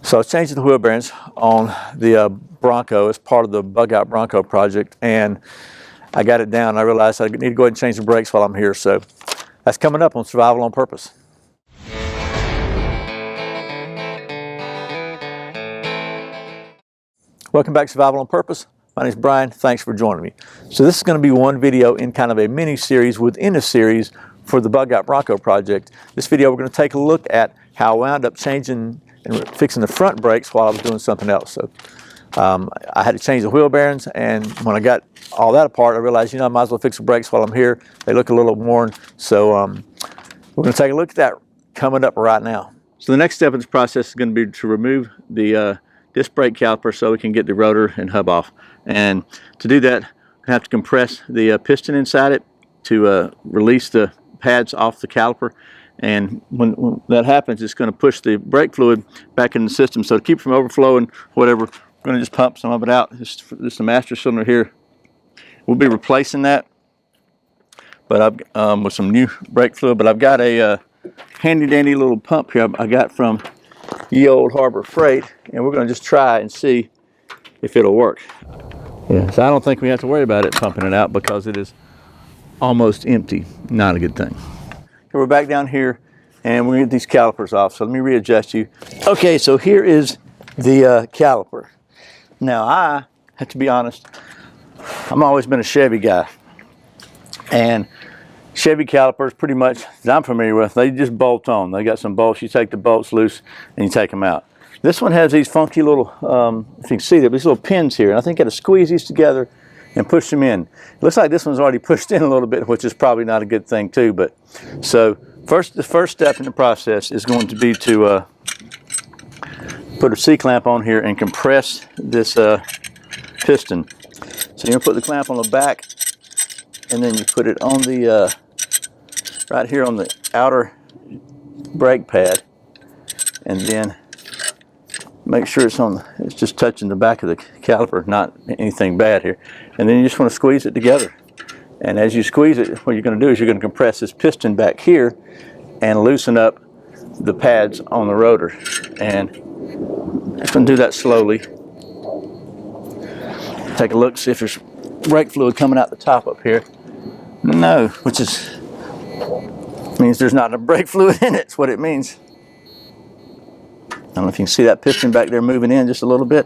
So I was changing the wheel bearings on the Bronco as part of the Bug Out Bronco project, and I got it down. I realized I need to go ahead and change the brakes while I'm here. So that's coming up on Survival on Purpose. Welcome back to Survival on Purpose. My name is Brian. Thanks for joining me. So this is going to be one video in kind of a mini series within a series for the Bug Out Bronco project. This video we're going to take a look at how I wound up changing and fixing the front brakes while I was doing something else. So I had to change the wheel bearings, and when I got all that apart, I realized, I might as well fix the brakes while I'm here. They look a little worn. So we're going to take a look at that coming up right now. So the next step in this process is going to be to remove the disc brake caliper so we can get the rotor and hub off. And to do that, I have to compress the piston inside it to release the pads off the caliper. And when that happens, it's going to push the brake fluid back in the system. So to keep it from overflowing, whatever, we're going to just pump some of it out. This is the master cylinder here. We'll be replacing that, but I've with some new brake fluid. But I've got a handy dandy little pump here I got from Ye Old Harbor Freight, and we're going to just try and see if it'll work. Yeah, so I don't think we have to worry about it pumping it out because it is almost empty. Not a good thing. We're back down here, and we're going to get these calipers off. So let me readjust you. Okay, so here is the caliper. Now I have to be honest, I've always been a Chevy guy, and Chevy calipers, pretty much that I'm familiar with, they just bolt on. They got some bolts. You take the bolts loose and you take them out. This one has these funky little, if you can see, these little pins here, and I think you got to squeeze these together and push them in. It looks like this one's already pushed in a little bit, which is probably not a good thing too. But so the first step in the process is going to be to put a C-clamp on here and compress this piston. So you're going to put the clamp on the back, and then you put it on the right here on the outer brake pad, and then make sure it's just touching the back of the caliper, not anything bad here. And then you just want to squeeze it together. And as you squeeze it, what you're going to do is you're going to compress this piston back here and loosen up the pads on the rotor. And I'm just going to do that slowly. Take a look, see if there's brake fluid coming out the top up here. No, which means there's not enough brake fluid in it. That's what it means. I don't know if you can see that piston back there moving in just a little bit.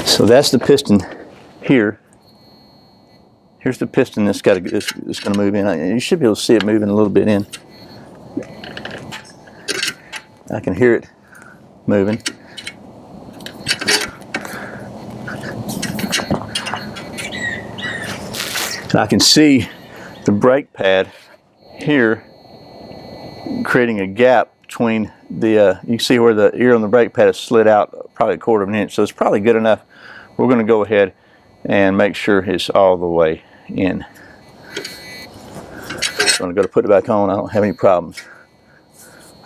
So that's the piston here. Here's the piston that's going to move in. You should be able to see it moving a little bit in. I can hear it moving. And I can see the brake pad here creating a gap between the, you can see where the ear on the brake pad is slid out probably 1/4 of an inch. So it's probably good enough. We're going to go ahead and make sure it's all the way in. I'm going to go to put it back on. I don't have any problems.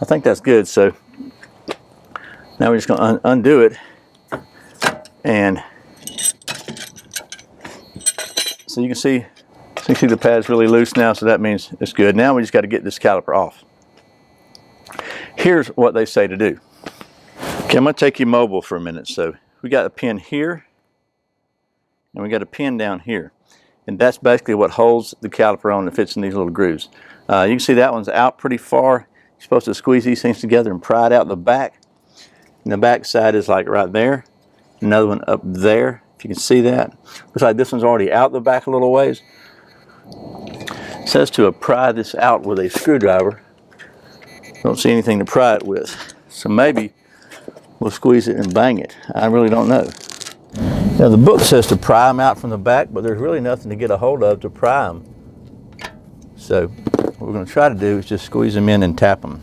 I think that's good. So now we're just going to undo it, and so you can see the pad's really loose now, so that means it's good. Now we just got to get this caliper off. Here's what they say to do. Okay, I'm going to take you mobile for a minute. So we got a pin here, and we got a pin down here. And that's basically what holds the caliper on and fits in these little grooves. You can see that one's out pretty far. You're supposed to squeeze these things together and pry it out the back. And the back side is like right there. Another one up there, if you can see that. Looks like this one's already out the back a little ways. It says to pry this out with a screwdriver. Don't see anything to pry it with. So maybe we'll squeeze it and bang it. I really don't know. Now the book says to pry them out from the back, but there's really nothing to get a hold of to pry them. So what we're going to try to do is just squeeze them in and tap them.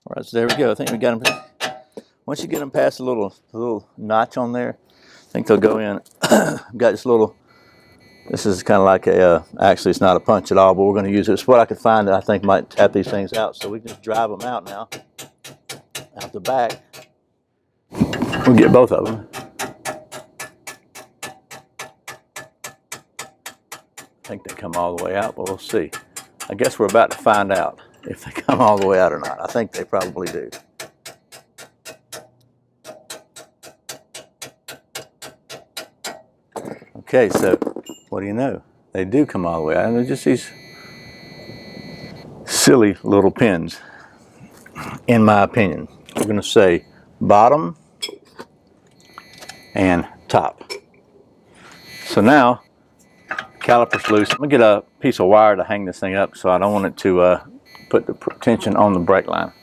All right, so there we go. I think we got them. Once you get them past the little notch on there, I think they'll go in. I've got this little, this is kind of like a, actually it's not a punch at all, but we're going to use it. It's what I could find that I think might tap these things out. So we can just drive them out now, out the back. We'll get both of them. think they come all the way out, but we'll see. I guess we're about to find out if they come all the way out or not. I think they probably do. Okay, so what do you know? They do come all the way out, and they're just these silly little pins, in my opinion. We're going to say bottom and top. So now, caliper's loose. I'm going to get a piece of wire to hang this thing up, so I don't want it to put the tension on the brake line.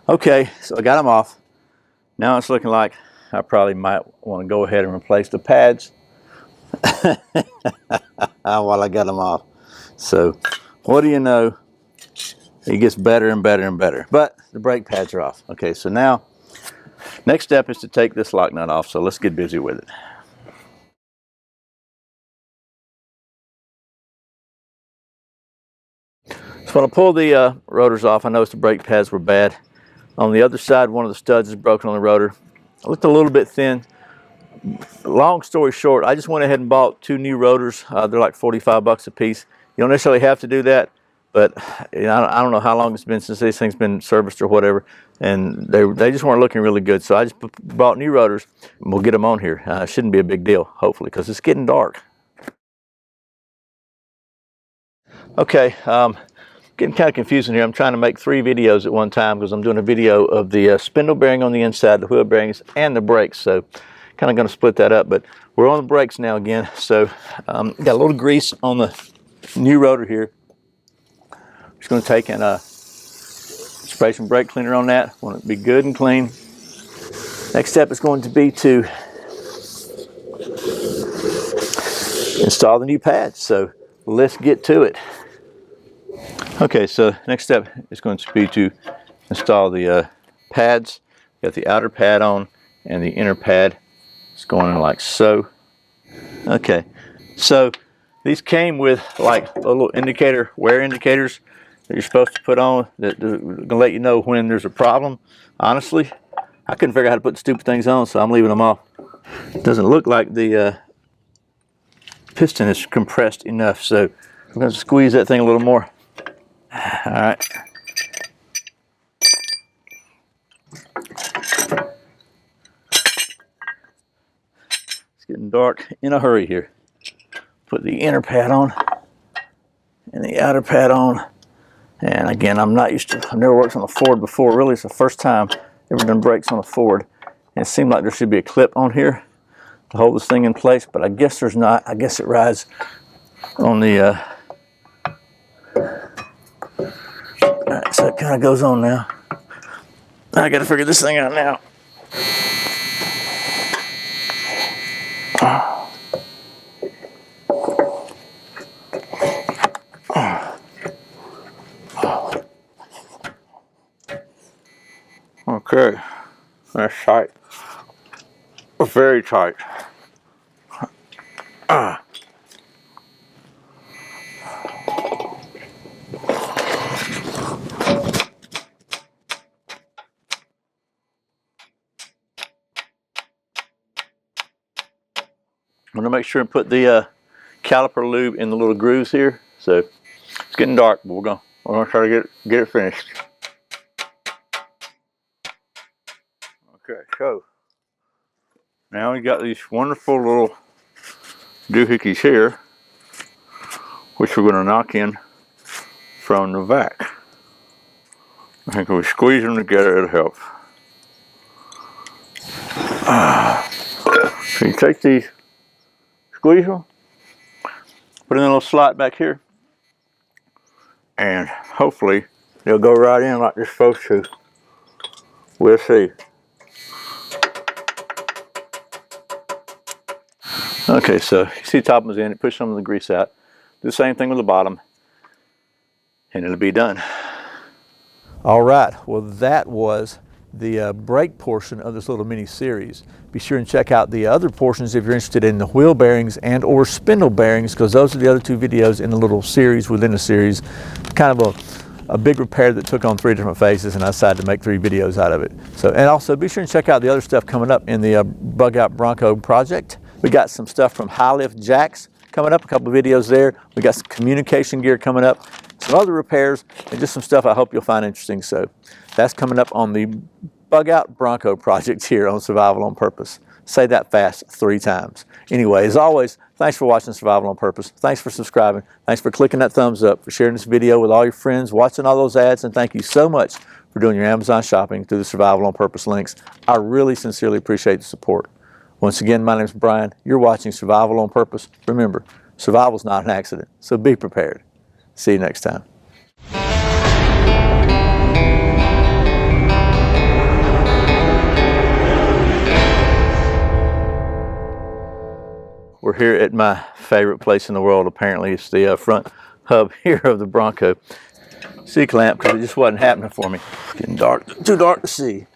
Okay, so I got them off. Now it's looking like I probably might want to go ahead and replace the pads while I got them off. So what do you know? It gets better and better and better. But the brake pads are off. Okay, so now next step is to take this lock nut off. So let's get busy with it. So when I pulled the rotors off, I noticed the brake pads were bad. On the other side, one of the studs is broken on the rotor. It looked a little bit thin. Long story short, I just went ahead and bought 2 new rotors. They're like 45 bucks a piece. You don't necessarily have to do that, but you know, I don't know how long it's been since these things been serviced or whatever, and they just weren't looking really good. So I just bought new rotors. We'll get them on here. It shouldn't be a big deal, hopefully, because it's getting dark. Okay, getting kind of confusing here. I'm trying to make 3 videos at one time because I'm doing a video of the spindle bearing on the inside, the wheel bearings, and the brakes. So kind of going to split that up, but we're on the brakes now again. So got a little grease on the new rotor here. Just going to take and spray some brake cleaner on that. Want it to be good and clean. Next step is going to be to install the new pads. So let's get to it. Okay, so next step is going to be to install the pads. Got the outer pad on and the inner pad. It's going in like so. Okay, so these came with like little indicator, wear indicators that you're supposed to put on that are going to let you know when there's a problem. Honestly, I couldn't figure out how to put the stupid things on, so I'm leaving them off. It doesn't look like the piston is compressed enough, so I'm going to squeeze that thing a little more. All right. It's getting dark in a hurry here. Put the inner pad on and the outer pad on. And again, I've never worked on a Ford before. Really, it's the first time I've ever done brakes on a Ford. And it seemed like there should be a clip on here to hold this thing in place, but I guess there's not. I guess it rides on the Alright, so it kind of goes on now. I got to figure this thing out now. Okay, that's tight. Very tight. I'm going to make sure and put the caliper lube in the little grooves here. So it's getting dark, but we're going to try to get it finished. Okay, so now we got these wonderful little doohickeys here, which we're going to knock in from the back. I think if we squeeze them together, it'll help. So you take these, squeeze them, put in a little slot back here, and hopefully they'll go right in like they're supposed to. We'll see. Okay, so you see the top was in, it pushed some of the grease out. Do the same thing with the bottom, and it'll be done. All right, well that was the brake portion of this little mini series. Be sure and check out the other portions if you're interested in the wheel bearings and or spindle bearings, because those are the other 2 videos in the little series within a series. Kind of a big repair that took on 3 different phases, and I decided to make 3 videos out of it. So, and also be sure and check out the other stuff coming up in the Bug Out Bronco project. We got some stuff from High Lift Jacks coming up, a couple of videos there. We got some communication gear coming up, some other repairs, and just some stuff I hope you'll find interesting. So that's coming up on the Bug Out Bronco project here on Survival on Purpose. Say that fast 3 times. Anyway, as always, thanks for watching Survival on Purpose. Thanks for subscribing. Thanks for clicking that thumbs up, for sharing this video with all your friends, watching all those ads, and thank you so much for doing your Amazon shopping through the Survival on Purpose links. I really sincerely appreciate the support. Once again, my name is Brian. You're watching Survival on Purpose. Remember, survival is not an accident, so be prepared. See you next time. We're here at my favorite place in the world. Apparently, it's the front hub here of the Bronco. C-clamp, because it just wasn't happening for me. It's getting dark, too dark to see.